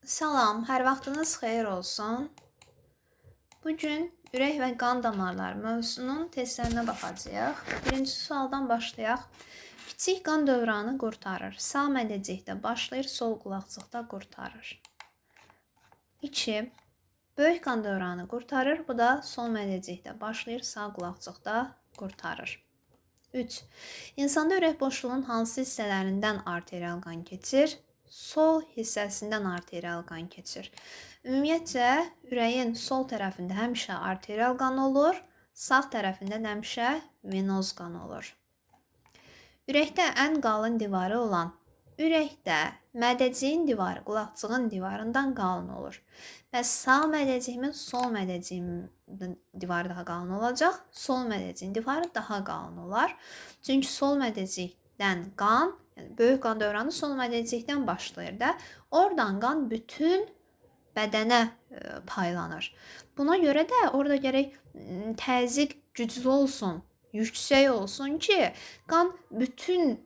Salam, hər vaxtınız xeyir olsun. Bugün ürək və qan damarları mövzusunun testlərinə baxacağıq. Birinci sualdan başlayaq. Kiçik qan dövranı qurtarır. Sağ mədəcikdə başlayır, sol qulaqcıqda qurtarır. 2. Böyük qan dövranı qurtarır. Bu da sol mədəcikdə başlayır, sağ qulaqcıqda qurtarır. 3. İnsanda ürək boşluğunun hansı hissələrindən arterial qan keçir? Sol hissəsindən arterial qan keçir. Ümumiyyətcə, ürəyin sol tərəfində həmişə arterial qan olur, sağ tərəfində həmişə venoz qan olur. Ürəkdə ən qalın divarı olan ürəkdə mədəciyin divarı qulaqcığın divarından qalın olur. Bəs sağ mədəciyimin sol mədəciyimin divarı daha qalın olacaq, sol mədəciyin divarı daha qalın olar. Çünki sol mədəcikdən qan, yəni böyük qan dövranı sol mədəcikdən başlayır da, oradan qan bütün bədənə paylanır. Buna görə də orada gərək təzyiq güclü olsun, yüksək olsun ki, qan bütün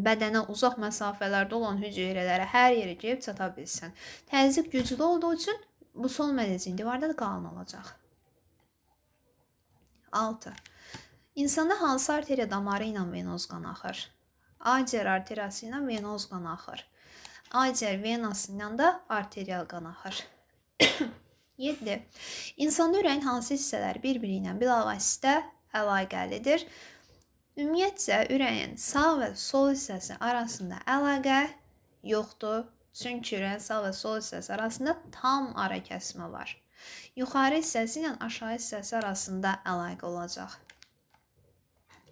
bədənə uzaq məsafələrdə olan hüceyrələrə hər yerə girib çata bilsin. Təzyiq güclü olduğu üçün bu sol mədəciyin divarda da qalın olacaq. 6. İnsanda hansı arteriya damarı ilə venoz qan axır? Acər arteriyası ilə venoz qan axır. Acər venası ilə də arterial qan axır. 7. İnsanda ürəyin hansı hissələri bir-biri ilə bilavasitə əlaqəlidir? Ümumiyyətcə, ürəyin sağ və sol hissəsi arasında əlaqə yoxdur. Çünki ürəyin sağ və sol hissəsi arasında tam ara kəsmə var. Yuxarı hissəsi ilə aşağı hissəsi arasında əlaqə olacaq.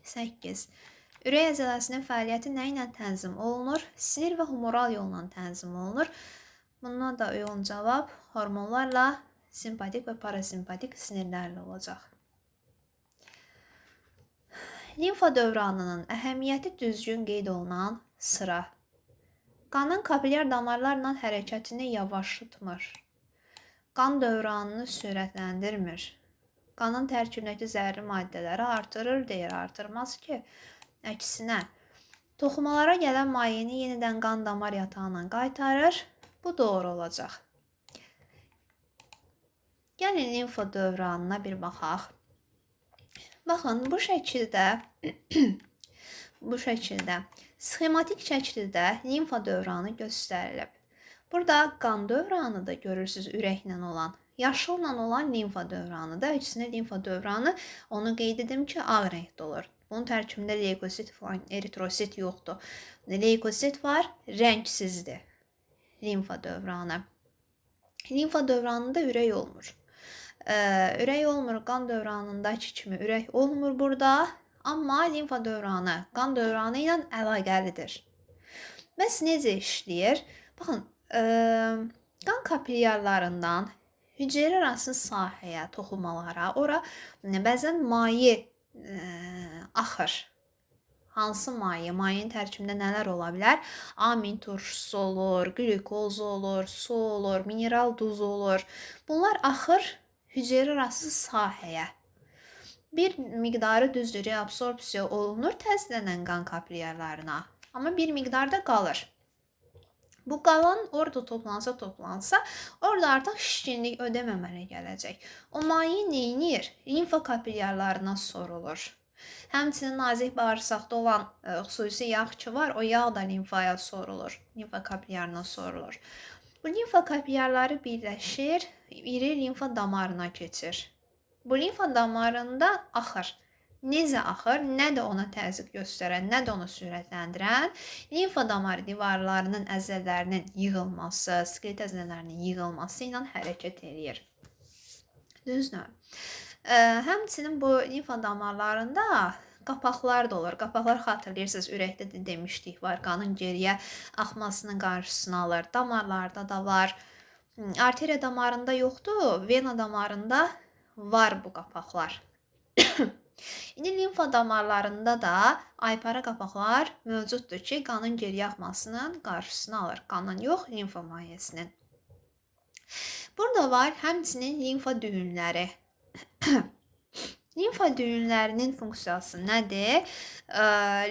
8. Ürək əzələsinin fəaliyyəti nə ilə tənzim olunur? Sinir və humoral yolla tənzim olunur. Buna da uyğun cavab hormonlarla, simpatik və parasimpatik sinirlərlə olacaq. Limfa dövranının əhəmiyyəti düzgün qeyd olunan sıra. Qanın kapilyar damarlarla hərəkətini yavaşıtmır. Qan dövranını sürətləndirmir. Qanın tərkibindəki zərri maddələri artırır, deyir, artırmaz ki. Əksinə, toxumalara gələn mayyəni yenidən qan damar yatağına qaytarır. Bu doğru olacaq. Gəlin limfa dövranına bir baxaq. Baxın, bu şəkildə sxematik şəkildə limfa dövranı göstərilib. Burada qan dövranı da görürsünüz ürəklə olan. Yaşılla olan limfa dövranı da, əksinə limfa dövranı, onu qeyd edim ki, ağ rəngdə olur. Bunun tərkibində leykosit falan, eritrosit yoxdur. Leykosit var, rəngsizdir limfa dövranı. Limfa dövranında ürək olmur. Ürək olmur, qan dövranındakı kimi ürək olmur burada. Amma limfa dövranı qan dövranı ilə əlaqəlidir. Bəs necə işləyir? Baxın, qan kapilyarlarından hüceyrə arası sahəyə, toxumalara, ora bəzən maye axır. Hansı maye? Mayenin tərkibində nələr ola bilər? Amin turşusu olur, glükoz olur, su olur, mineral duz olur. Bunlar axır hüceyrə arası sahəyə. Bir miqdarı düzdür, reabsorpsiya olunur təzələnən qan kapilyarlarına. Amma bir miqdarda qalır. Bu qalan orada toplansa, orada artıq şişkinlik ödəməmələ gələcək. O maye neynir? Limfa kapilyarlarına sorulur. Həmçinin nazik bağırsaqda olan xüsusi yağ ki var, o yağ da limfaya sorulur. Limfa kapilyarına sorulur. Bu limfa kapilyarları birləşir, iri limfa damarına keçir. Bu limfa damarında axır. Necə axır, nə də ona təzyiq göstərən, nə də onu sürətləndirən limfa damarı divarlarının əzələlərinin yığılması, skelet əzələlərinin yığılması ilə hərəkət edir. Düzdür? Həmçinin bu limfa damarlarında qapaqlar da olur. Qapaqlar xatırlayırsınız, ürəkdə də demişdik var, qanın geriyə axmasının qarşısını alır. Damarlarda da var. Arteriya damarında yoxdur, vena damarında var bu qapaqlar. İndi limfa damarlarında da aypara qapaqlar mövcuddur ki, qanın geriyə axmasının qarşısını alır. Qanın yox, limfa mayyəsinin. Burada var həmçinin limfa düyünləri. Limfa düyünlərinin funksiyası nədir?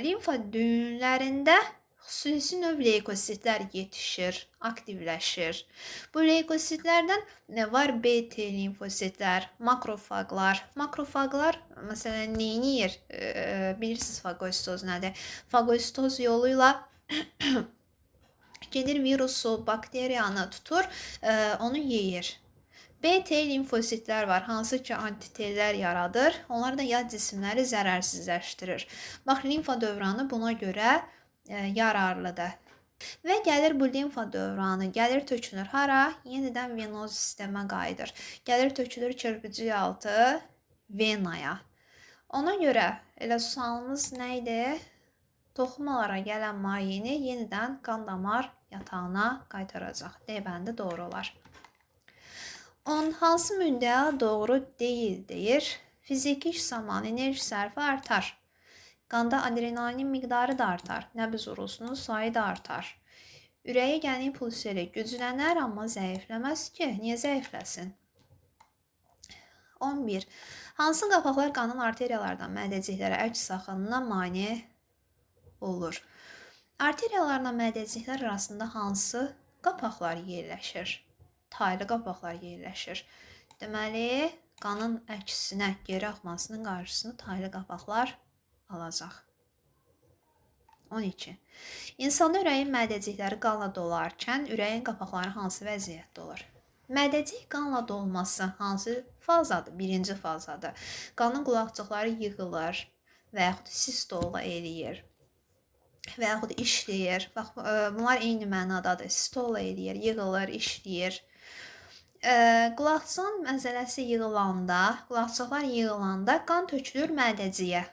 Limfa düyünlərində xüsusi növ leykositlər yetişir, aktivləşir. Bu leykositlərdən nə var? B-T limfositlər, makrofaqlar. Makrofaqlar məsələn nə edir? Bilirsiniz faqostoz nədir? Faqostoz yolu ilə gedir virusu, bakteriyanı tutur, onu yeyir. B-T limfositlər var, hansı ki antitellər yaradır. Onlar da yad cisimləri zərərsizləşdirir. Bax, limfa dövranı buna görə yararlıdır. Və gəlir bu limfa dövranı, gəlir tökülür hara? Yenidən venoz sistemə qayıdır. Gəlir tökülür kirpici altı venaya. Ona görə elə sualımız nə idi? Toxumalara gələn mayeni yenidən qan damar yatağına qaytaracaq. D bəndi doğru olar. 10. Hansı müddəa doğru deyil deyir? Fiziki iş zamanı enerji sərfi artar. Qanda adrenalin miqdarı da artar. Nəbz urusunun sayı da artar. Ürəyə gələn impuls ilə güclənər, amma zəifləməz ki. Niyə zəifləsin? 11. Hansı qapaqlar qanın arteriyalardan mədəciklərə əks axınına mane olur? Arteriyalarla mədəciklər arasında hansı qapaqlar yerləşir? Taylı qapaqlar yerləşir. Deməli, qanın əksinə, geri axmasının qarşısını taylı qapaqlar alacaq. 12. İnsanda ürəyin mədəcikləri qanla dolarkən ürəyin qapaqları hansı vəziyyətdə olur? Mədəcik qanla dolması hansı fazadır? Birinci fazadır. Qanın qulaqcıqları yığılır və yaxud sistola eləyir və yaxud işləyir. Bax, bunlar eyni mənadadır. Sistola eləyir, yığılır, işləyir. Qulaqcığın məzələsi yığılanda, qulaqcıqlar yığılanda qan tökülür mədəciyə.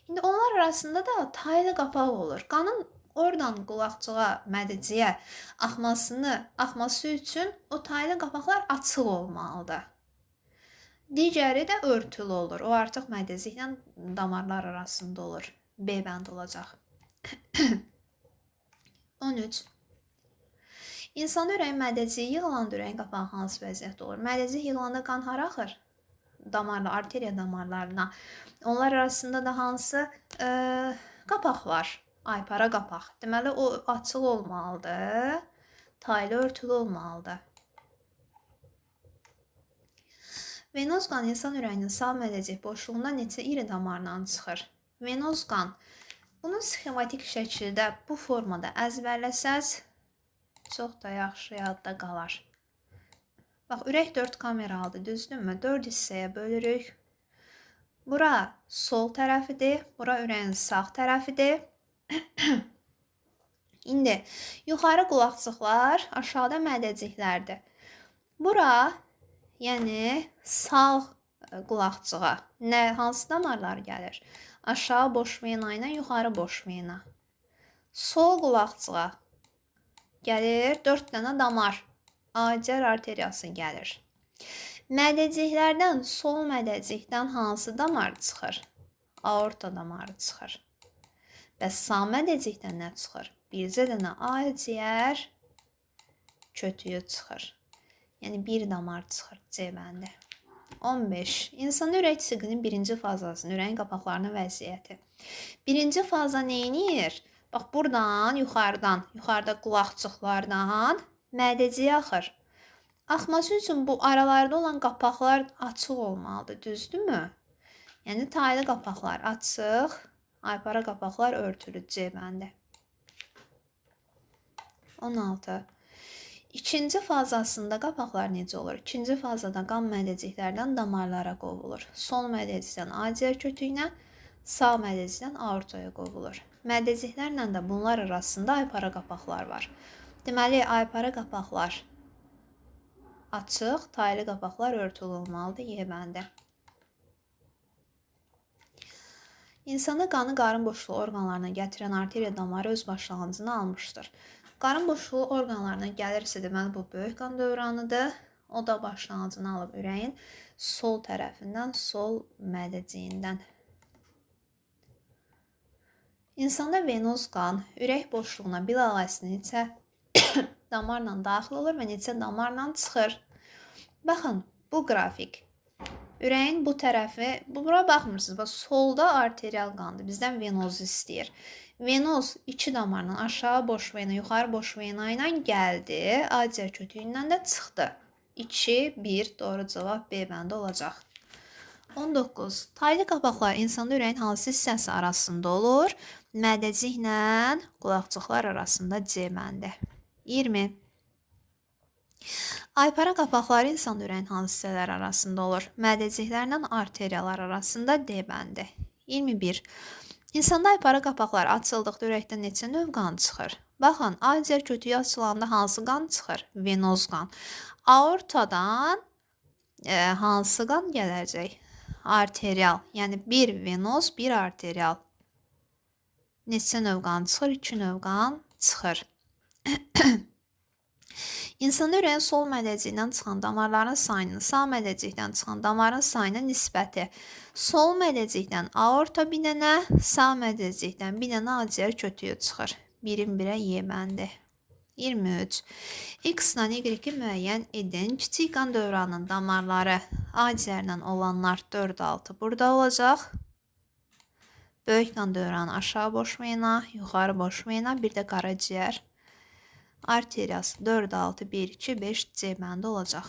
İndi onlar arasında da taylı qapaq olur. Qanın oradan qulaqcığa, mədəciyə axması üçün o taylı qapaqlar açıq olmalıdır. Digəri də örtülü olur. O artıq mədəciklə damarlar arasında olur. B bənd olacaq. 13. İnsan ürəyin mədəciyi yığılanda ürəyin qapağı hansı vəziyyətdə olur? Mədəcik yığılanda qan hara axır? Damarla, arteriya damarlarına. Onlar arasında da hansı qapaq var? Aypara qapaq. Deməli, o açıq olmalıdır. Taylı örtülü olmalıdır. Venoz qan insan ürəyinin sağ mədəcik boşluğunda neçə iri damarla çıxır? Venoz qan. Bunu sxematik şəkildə bu formada əzbərləsəz, çox da yaxşı yadda qalar. Bax, ürək 4 kameralıdır, düzdürmü? 4 hissəyə bölürük. Bura sol tərəfidir, bura ürəyin sağ tərəfidir. İndi yuxarı qulaqcıqlar, aşağıda mədəciklərdir. Bura, yəni sağ qulaqcığa hansı damarlar gəlir? Aşağı boş vena ilə yuxarı boş vena. Sol qulaqcığa gəlir 4 dənə damar. Acər arteriyası gəlir. Mədəciklərdən sol mədəcikdən hansı damar çıxır? Aorta damarı çıxır. Bəs sağ mədəcikdən nə çıxır? Bircə dənə acər kötüyü çıxır. Yəni bir damar çıxır C bəndi. 15. İnsan ürək siqinin birinci fazasının ürəyin qapaqlarının vəziyyəti. Birinci faza nə edir? Bax, buradan, yuxarıda qulaqcıqlardan mədəciyə axır. Axması üçün bu aralarda olan qapaqlar açıq olmalıdır, düzdürmü? Yəni, taylı qapaqlar açıq, aypara qapaqlar örtülü C bəndi. 16. İkinci fazasında qapaqlar necə olur? İkinci fazada qan mədəciklərdən damarlara qovulur. Sol mədəcikdən acər kötüyünə, sağ mədəcikdən aortaya qovulur. Mədəciklərlə də bunlar arasında aypara qapaqlar var. Deməli, aypara qapaqlar açıq, taylı qapaqlar örtülü olmalıdır. Y bəndi. İnsana qanı qarın boşluğu orqanlarına gətirən arteriya damarı öz başlanğıcını almışdır. Qarın boşluğu orqanlarına gəlirsə, deməli, bu böyük qan dövranıdır. O da başlanğıcını alıb ürəyin sol tərəfindən, sol mədəciyindən. İnsanda venoz qan ürək boşluğuna bilavasitə neçə damarla daxil olur və neçə damarla çıxır. Baxın, bu qrafik. Ürəyin bu tərəfi, bura baxmırsınız. Bax, solda arterial qandır. Bizdən venoz istəyir. Venoz içi damardan aşağı boş vena, yuxarı boş vena ilə gəldi. Akciğer kötüyündən də çıxdı. 2, 1. Doğru cavab B bəndə olacaq. 19. Taylı qapaqlar insanda ürəyin hansı hissəsi arasında olur? Mədəciklə qulaqcıqlar arasında C bəndə. 20. Aypara qapaqları insan ürəyin hansı hissələr arasında olur? Mədəciklərlə arteriyalar arasında D bəndi. 21. İnsanda aypara qapaqları açıldıqda ürəkdən neçə növ qan çıxır? Baxın, akciğer kötüyü açılanda hansı qan çıxır? Venoz qan. Aortadan hansı qan gələcək? Arterial. Yəni bir venoz, bir arterial. Neçə növ qan çıxır? 2 növ qan çıxır. İnsanda ürəyin sol mədəciyindən çıxan damarların sayının sağ mədəcikdən çıxan damarın sayına nisbəti. Sol mədəcikdən aorta bir dənə, sağ mədəcikdən bir dənə akciğer kötüyü çıxır. 1-in 1-ə Y bəndi. 23. X-dan Y-i müəyyən edin. Kiçik qan dövranının damarları akciğerlə olanlar 4-6 burada olacaq. Böyük qan dövranı aşağı boş vena, yuxarı boş vena, bir də qaraciyər. Arteriyası 4-6, 1-2, 5 C bəndə olacaq.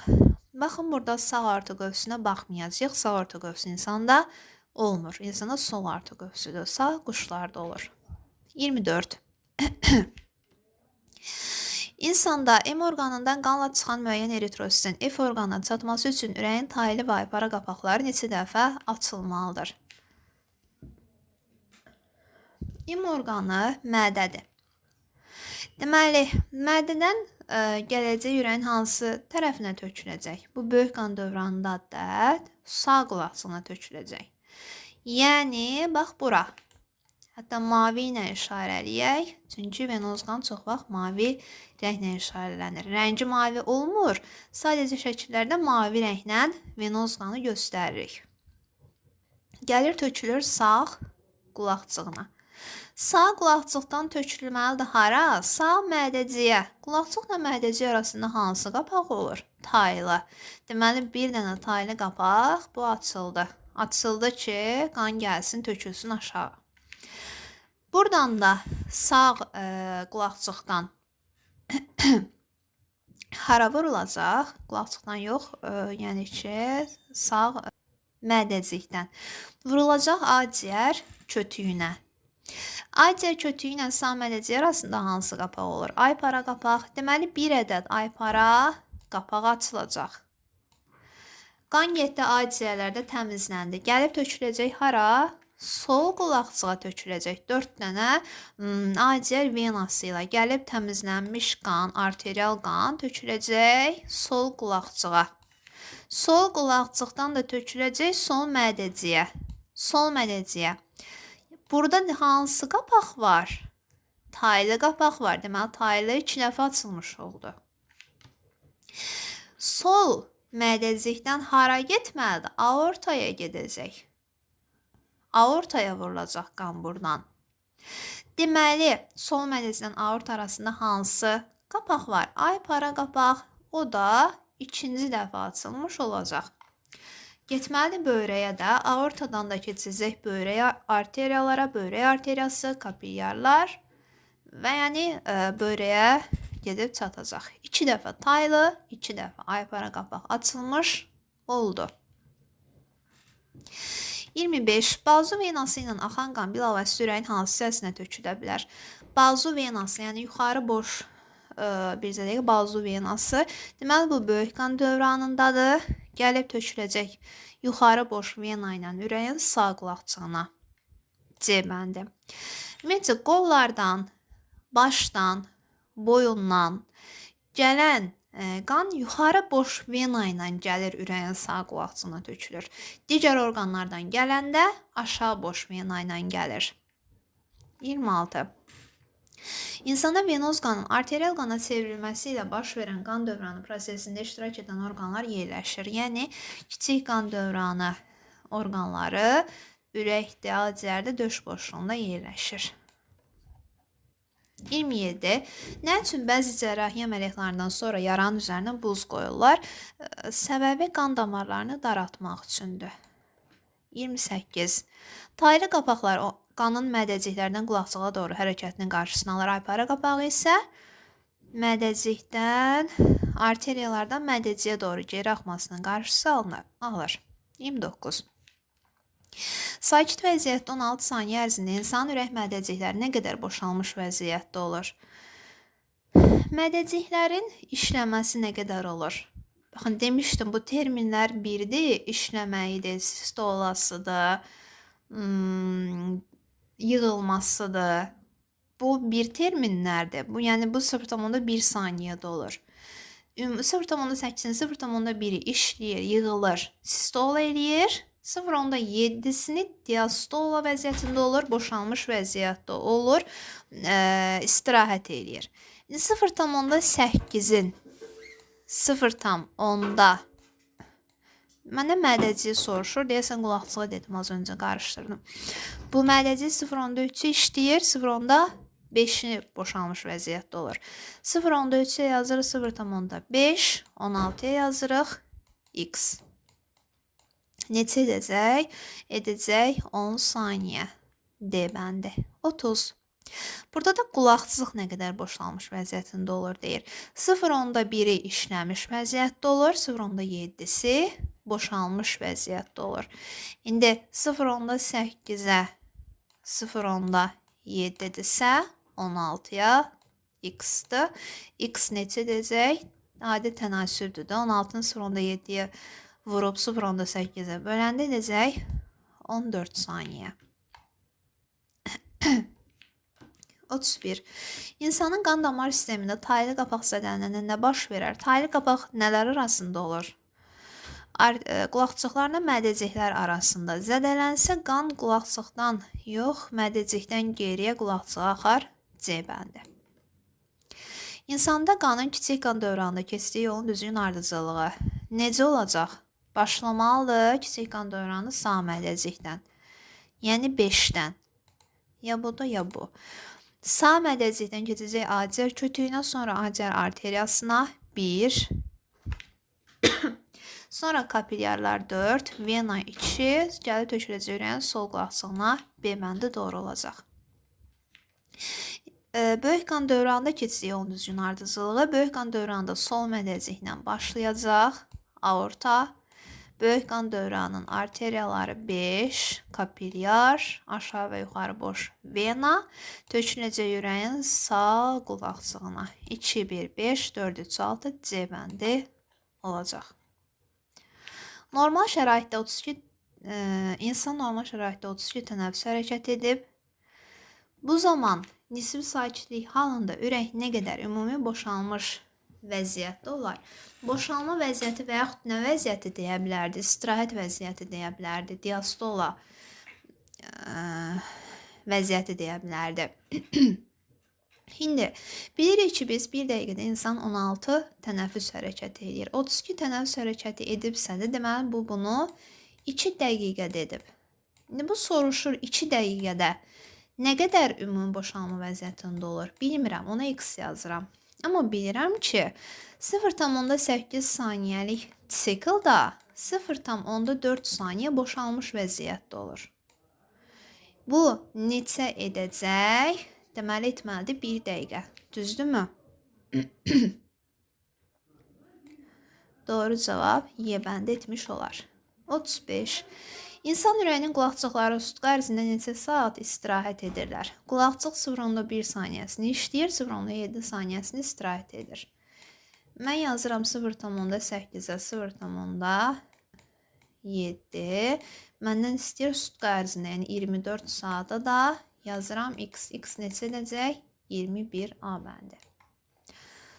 Baxın, burada sağ aorta qövsünə baxmayacaq. Sağ aorta qövsü insanda olmur. İnsanda sol aorta qövsüdür. Sağ quşlarda olur. 24. İnsanda M orqanından qanla çıxan müəyyən eritrositin F orqanına çatması üçün ürəyin taylı və aypara qapaqları neçə dəfə açılmalıdır? M orqanı mədədir. Deməli, mədədən gələcək ürəyin hansı tərəfinə töküləcək? Bu böyük qan dövranında da sağ qulaqcığına töküləcək. Yəni, bax bura. Hətta mavi ilə işarələyək. Çünki venoz qan çox vaxt mavi rənglə işarələnir. Rəngi mavi olmur. Sadəcə şəkillərdə mavi rənglə venoz qanı göstəririk. Gəlir tökülür sağ qulaqcığına. Sağ qulaqcıqdan tökülməlidir hara? Sağ mədəciyə. Qulaqcıqla mədəciyə arasında hansı qapaq olur? Taylı. Deməli, bir dənə taylı qapaq bu açıldı. Açıldı ki, qan gəlsin, tökülsün aşağı. Buradan da sağ qulaqcıqdan hara vurulacaq? Qulaqcıqdan yox, yəni ki, sağ mədəcikdən. Vurulacaq akciğer kötüyünə. Akciğer kötüyü ilə sağ mədəciyə arasında hansı qapaq olur? Aypara qapaq. Deməli, bir ədəd aypara qapaq açılacaq. Qan getdi akciğerlərdə təmizləndi. Gəlib töküləcək hara? Sol qulaqcığa töküləcək. 4 dənə akciğer venası ilə gəlib təmizlənmiş qan, arterial qan töküləcək sol qulaqcığa. Sol qulaqcıqdan da töküləcək sol mədəciyə. Sol mədəciyə. Burada hansı qapaq var? Taylı qapaq var. Deməli, taylı 2 dəfə açılmış oldu. Sol mədəcikdən hara getməlidir? Aortaya gedəcək. Aortaya vurulacaq qan buradan. Deməli, sol mədəcikdən aorta arasında hansı qapaq var? Aypara qapaq. O da 2-ci dəfə açılmış olacaq. Getməlidir böyrəyə də. Aortadan da keçəcək böyrəyə arteriyalara, böyrək arteriyası, kapillyarlar və yəni böyrəyə gedib çatacaq. 2 dəfə taylı, 2 dəfə aypara qapaq açılmış oldu. 25. Bazu venası ilə axan qan bilavasitə ürəyin hansı hissəsinə tökülə bilər? Bazu venası, yəni yuxarı boş bircə dəqiqə bazu venası. Deməli, bu böyük qan dövranındadır. Gəlib töküləcək yuxarı boş vena ilə ürəyin sağ qulaqcığına. C bəndi. Ümumiyyətcə, qollardan, başdan, boyundan gələn qan yuxarı boş vena ilə gəlir ürəyin sağ qulaqcığına tökülür. Digər orqanlardan gələndə aşağı boş vena ilə gəlir. 26. İnsanda venoz qanın arterial qana çevrilməsi ilə baş verən qan dövranı prosesində iştirak edən orqanlar yerləşir. Yəni, kiçik qan dövranı orqanları ürəkdə, akciğerdə, döş boşluğunda yerləşir. 27. Nə üçün bəzi cərrahi əməliyyatlarından sonra yaranın üzərinə buz qoyurlar? Səbəbi qan damarlarını daraltmaq üçündür. 28. Taylı qapaqlar qanın mədəciklərdən qulaqçığa doğru hərəkətinin qarşısını alır. Aypara qapağı isə mədəcikdən arteriyalardan mədəciyə doğru geri axmasının qarşısı alır. 29. Sakit vəziyyətdə 16 saniyə ərzində insan ürək mədəcikləri nə qədər boşalmış vəziyyətdə olur? Mədəciklərin işləməsi nə qədər olur? Baxın, demişdim, bu terminlər biridir, işləməyidir, sistolasıdır, yığılmasıdır. Bu bir terminlərdir. Bu, yəni bu 0,1 saniyədə olur. 0,8-in 0,1-i işləyir, yığılır, sistola eləyir. 0,7-sini diastola vəziyyətində olur, boşalmış vəziyyətdə olur, istirahət eləyir. 0,8-in 0,10-da mənə mədəciyi soruşur, deyəsən qulaqçığa dedim, az öncə qarışdırdım. Bu mədəciyi 0,3-ü işləyir, 0,5-i boşalmış vəziyyətdə olur. 0,3-ə yazırıq 0,5, 16-ya yazırıq x. Neçə edəcək? Edəcək 10 saniyə. D bəndi. 30. Burada da qulaqçıq nə qədər boşalmış vəziyyətində olur deyir. 0,1-i işləmiş vəziyyətdə olur, 0,7-si boşalmış vəziyyətdə olur. İndi 0,8-ə 0,7-dirsə 16-ya x-dır. X neçə edəcək? Adi tənasübdür də. 16-nı 0,7-yə vurub 0,8-ə böləndə edəcək 14 saniyə. 31. İnsanın qan damar sistemində taylı qapaq zədələnəndə nə baş verər? Taylı qapaq nələr arasında olur? Qulaqçıqlarla mədəciklər arasında. Zədələnsə qan qulaqçıqdan yox, mədəcikdən geriyə qulaqçığa axar. C bəndi. İnsanda qanın kiçik qan dövranında keçdiyi yolun düzgün ardıcıllığı necə olacaq? Başlamalıdır kiçik qan dövranı sağ mədəcikdən. Yəni 5-dən. Ya bu da, ya bu. Sağ mədəcikdən keçəcək acər kötüyünə, sonra acər arteriyasına 1. Sonra kapilyarlar 4, vena 2, gəlib töküləcək ürəyin sol qulaqçığına B bəndi doğru olacaq. Böyük qan dövranında keçdiyi yolun düzgün ardıcılığı böyük qan dövranında sol mədəciklə başlayacaq. Aorta. Böyük qan dövranının arteriyaları 5, kapilyar, aşağı və yuxarı boş vena, töküləcək ürəyin sağ qulaqçığına 2, 1, 5, 4, 3, 6 C bəndi olacaq. Normal şəraitdə 32 insan normal şəraitdə 32 tənəffüs hərəkət edib. Bu zaman nisbi sakitlik halında ürək nə qədər ümumi boşalmış vəziyyətdə olar? Boşalma vəziyyəti və yaxud nə vəziyyəti deyə bilərdi? İstirahət vəziyyəti deyə bilərdi. Diastola vəziyyəti deyə bilərdi. İndi bilirik ki, biz 1 dəqiqədə insan 16 tənəffüs hərəkəti edir. 32 tənəffüs hərəkəti edibsə də, deməli bu bunu 2 dəqiqədə edib. İndi bu soruşur 2 dəqiqədə nə qədər ümumi boşalma vəziyyətində olur? Bilmirəm, ona x yazıram. Amma bilirəm ki, 0,8 saniyəlik siklda 0,4 saniyə boşalmış vəziyyətdə olur. Bu neçə edəcək? Deməli, etməlidir 1 dəqiqə. Düzdürmü? Doğru cavab Y bəndi etmiş olar. 35. İnsan ürəyinin qulaqçıqları sutqa ərzində neçə saat istirahət edirlər? Qulaqçıq 0,1 saniyəsini işləyir, 0,7 saniyəsini istirahət edir. Mən yazıram 0,8-ə 0,7. Məndən istəyir sutqa ərzində, yəni 24 saata da yazıram x. X neçə edəcək? 21 A bəndi.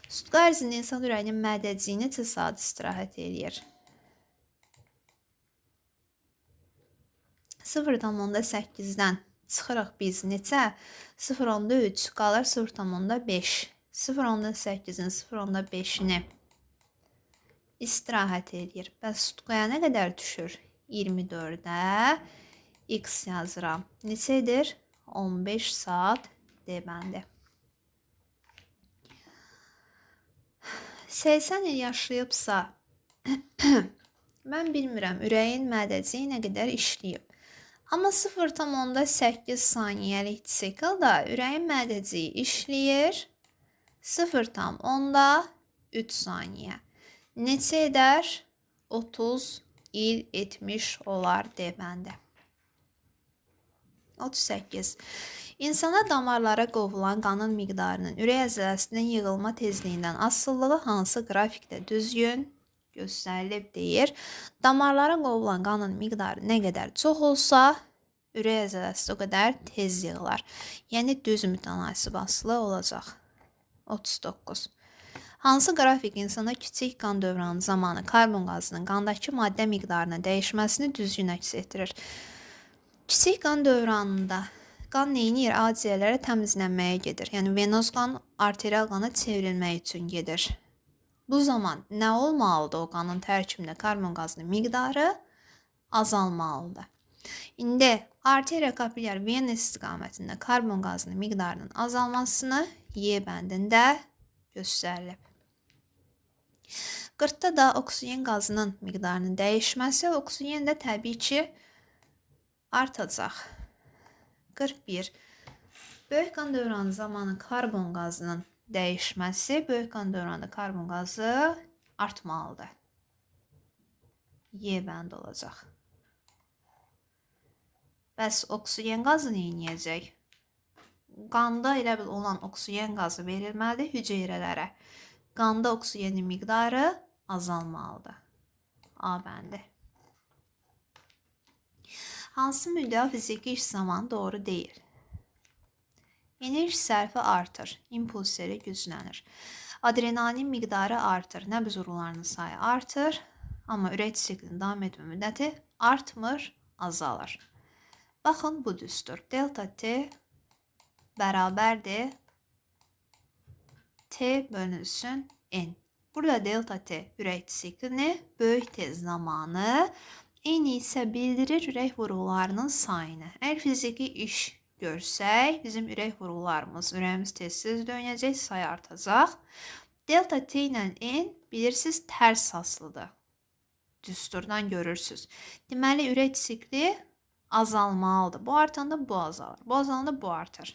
Sutqa ərzində insan ürəyinin mədəciyi neçə saat istirahət edir? 0,8-dən çıxırıq biz neçə? 0,3 qalır 0,5. 0,8-in 0,5-ini istirahət edir. Bəs sutqaya nə qədər düşür? 24-də x yazıram. Neçə edir? 15 saat D bəndi. 80 il yaşayıbsa, mən bilmirəm ürəyin mədəciyi nə qədər işləyib. Amma 0,8 saniyəlik siklda ürəyin mədəciyi işləyir 0,3 saniyə. Neçə edər? 30 il etmiş olar deməndə. 38. İnsana damarlara qovulan qanın miqdarının ürək əzələsinin yığılma tezliyindən asılılığı hansı qrafikdə düzgün göstərilib deyir. Damarlara qovulan qanın miqdarı nə qədər çox olsa, ürək əzələsi o qədər tez yığılar. Yəni düz mütənasib asılı olacaq. 39. Hansı qrafik insana kiçik qan dövranı zamanı karbon qazının qandakı maddə miqdarının dəyişməsini düzgün əks etdirir? Kiçik qan dövranında qan neynir? Ağciyərlərə təmizlənməyə gedir. Yəni venoz qan arterial qana çevrilmək üçün gedir. Bu zaman nə olmalıdır? O qanın tərkibində karbon qazının miqdarı azalmalıdır. İndi arteriya kapilyar vena istiqamətində karbon qazının miqdarının azalmasını Y bəndində göstərilib. 40-da da oksigen qazının miqdarının dəyişməsi, oksigen də təbii ki artacaq. 41. Böyük qan dövranı zamanı karbon qazının dəyişməsi, böyük qan dövranında karbon qazı artmalıdır. Y bənd olacaq. Bəs oksigen qazı neyniyəcək? Qanda elə bil olan oksigen qazı verilməlidir hüceyrələrə. Qanda oksigenin miqdarı azalmalıdır. A bəndi. Hansı müddəa fiziki iş zamanı doğru deyil? Enerji sərfi artır, impulsları güclənir. Adrenalin miqdarı artır, nəbz urğularının sayı artır. Amma ürək siklinin davam etmə müddəti artmır, azalır. Baxın, bu düzdür. Delta T bərabərdir T bölünsün N. Burada delta T ürək siklini, böyük T zamanı, N isə bildirir ürək vurğularının sayını. Əgər fiziki iş görsək, bizim ürək vurğularımız, ürəyimiz tez-tez dönəcək, sayı artacaq. Delta T ilə N bilirsiniz tərs asılıdır. Düsturdan görürsünüz. Deməli, ürək sikli azalmalıdır. Bu artanda bu azalır. Bu azalanda bu artır.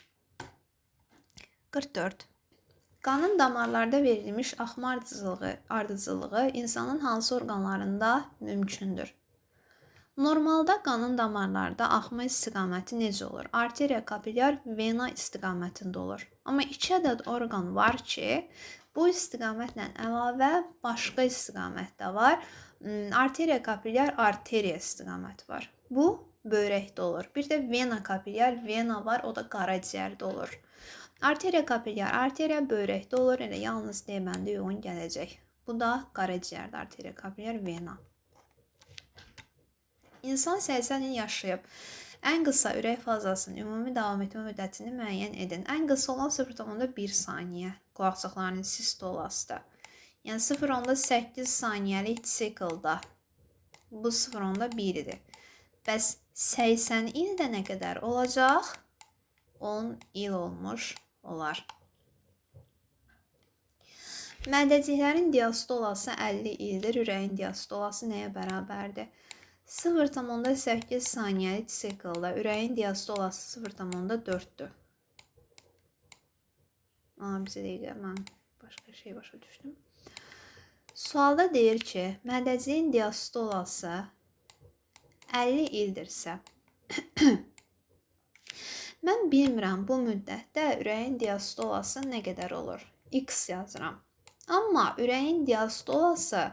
44. Qanın damarlarda verilmiş axma ardıcıllığı insanın hansı orqanlarında mümkündür? Normalda qanın damarlarda axma istiqaməti necə olur? Arteriya, kapilyar, vena istiqamətində olur. Amma 2 ədəd orqan var ki, bu istiqamətlə əlavə başqa istiqamət də var. Arteriya, kapilyar, arteriya istiqaməti var. Bu böyrəkdə olur. Bir də vena, kapilyar, vena var, o da qaraciyərdə olur. Arteriya, kapilyar, arteriya böyrəkdə olur, elə yalnız D bəndə yoğun gələcək. Bu da qaraciyərdə, arteriya, kapilyar, vena. İnsan 80 il yaşayıb. Ən qısa ürək fazasının ümumi davam etmə müddətini müəyyən edin. Ən qısa olan 0,1 saniyə qulaqçıqlarının sistolasıdır. Yəni 0,8 saniyəlik siklda. Bu 0,1 idi. Bəs 80 ildə nə qədər olacaq? 10 il olmuş olar. Mədəciklərin diastolası 50 ildir. Ürəyin diastolası nəyə bərabərdir? 0,8 saniyəlik siklda ürəyin diastolası 0,4'dür. Bizə dəqiqə, mən başqa şey başa düşdüm. Sualda deyir ki, mədəciyin diastolası 50 ildirsə, mən bilmirəm bu müddətdə ürəyin diastolası nə qədər olur. X yazıram. Amma ürəyin diastolası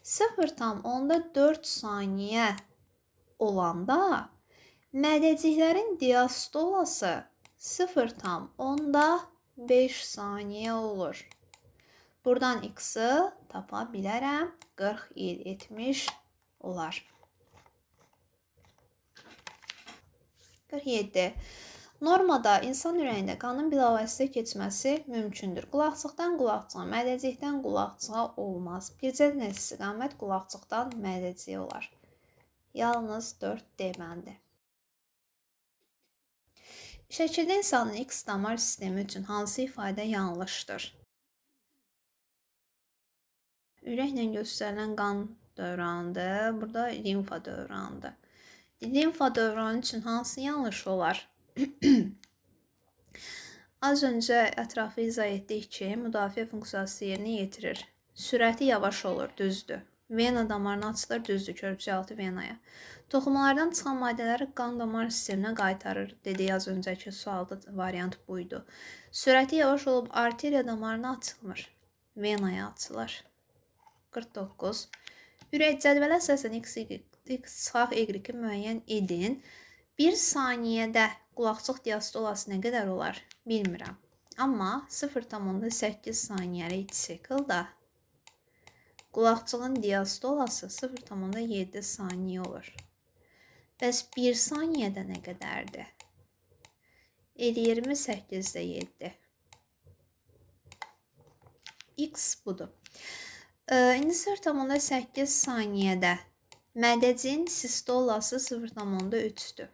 0,4 saniyə olanda mədəciklərin diastolası 0,5 saniyə olur. Buradan X-ı tapa bilərəm. 40 il etmiş olar. 47. Normada insan ürəyində qanın bilavasitə keçməsi mümkündür. Qulaqçıqdan qulaqçığa, mədəcikdən qulaqçığa olmaz. Bircə dənə istiqamət qulaqçıqdan mədəciyə olar. Yalnız 4D bəndi. Şəkildə insanın X damar sistemi üçün hansı ifadə yanlışdır? Ürəklə göstərilən qan dövranıdır. Burada limfa dövranıdır. Limfa dövranı üçün hansı yanlış olar? Az öncə ətrafı izah etdik ki, müdafiə funksiyası yerinə yetirir. Sürəti yavaş olur, düzdür. Vena damarına açılır, düzdür, körpücüaltı venaya. Toxumalardan çıxan maddələri qan damar sisteminə qaytarır, dedik az öncəki sualda variant buydu. Sürəti yavaş olub arteriya damarına açılmır, venaya açılır. 49. Ürək cədvələ əsasən x çıxaq y-i müəyyən edin. 1 saniyədə qulaqçıq diastolası nə qədər olar? Bilmirəm. Amma 0,8 saniyəlik siklda qulaqçığın diastolası 0,7 saniyə olur. Bəs 1 saniyədə nə qədərdir? 28-də 7. X budur. İndi 0,8 saniyədə mədəcin sistolası 0,3-dür.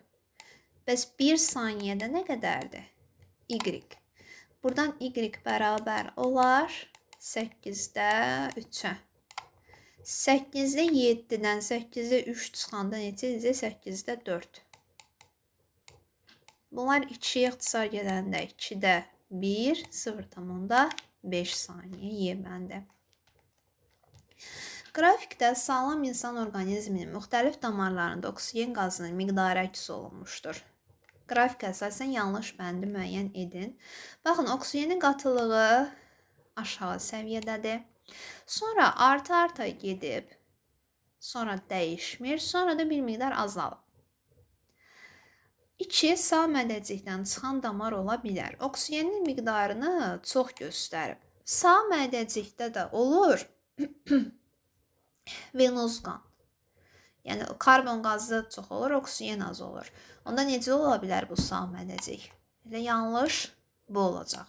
Bəs 1 saniyədə nə qədərdir? Y. Buradan Y bərabər olar 8-də 3-ə. 8-də 7-dən 8-də 3 çıxanda necə edəcək? 8-də 4. Bunlar 2-yə ixtisar gedəndə 2-də 1, 0,5 saniyə yeməndə. Qrafikdə sağlam insan orqanizminin müxtəlif damarlarında oksigen qazının miqdarı əks olunmuşdur. Qrafikə əsasən yanlış bəndi müəyyən edin. Baxın, oksigenin qatılığı aşağı səviyyədədir. Sonra arta gedib, sonra dəyişmir, sonra da bir miqdar azalıb. 2. Sağ mədəcikdən çıxan damar ola bilər. Oksigenin miqdarını çox göstərib. Sağ mədəcikdə də olur venoz qan. Yəni, karbon qazı çox olur, oksigen az olur. Onda necə ola bilər bu sağ mədəcik? Elə yanlış bu olacaq.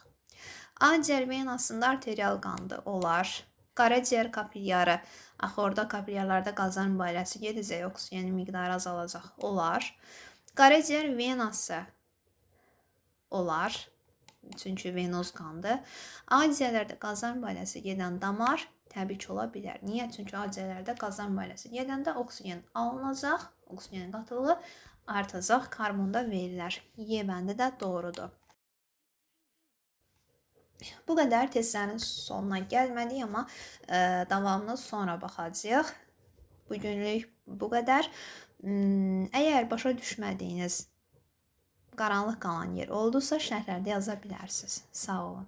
Akciğer venasında arterial qandı olar. Qaraciyər kapilyarı, axı orada kapilyarlarda qazan mübadiləsi gedəcək, oksigenin miqdarı azalacaq, olar. Qaraciyər venası olar, çünki venoz qandır. Akciğerlərdə qazan mübadiləsi gedən damar təbii ki, ola bilər. Niyə? Çünki akciğerlərdə qazan mübadiləsi gedəndə oksigen alınacaq, oksigenin qatılığı artacaq, karbon da verirlər. Y bəndi də doğrudur. Bu qədər testlərin sonuna gəlmədik, amma davamını sonra baxacağıq. Bugünlük bu qədər. Əgər başa düşmədiyiniz qaranlıq qalan yer oldusa, şərhlərdə yaza bilərsiniz. Sağ olun.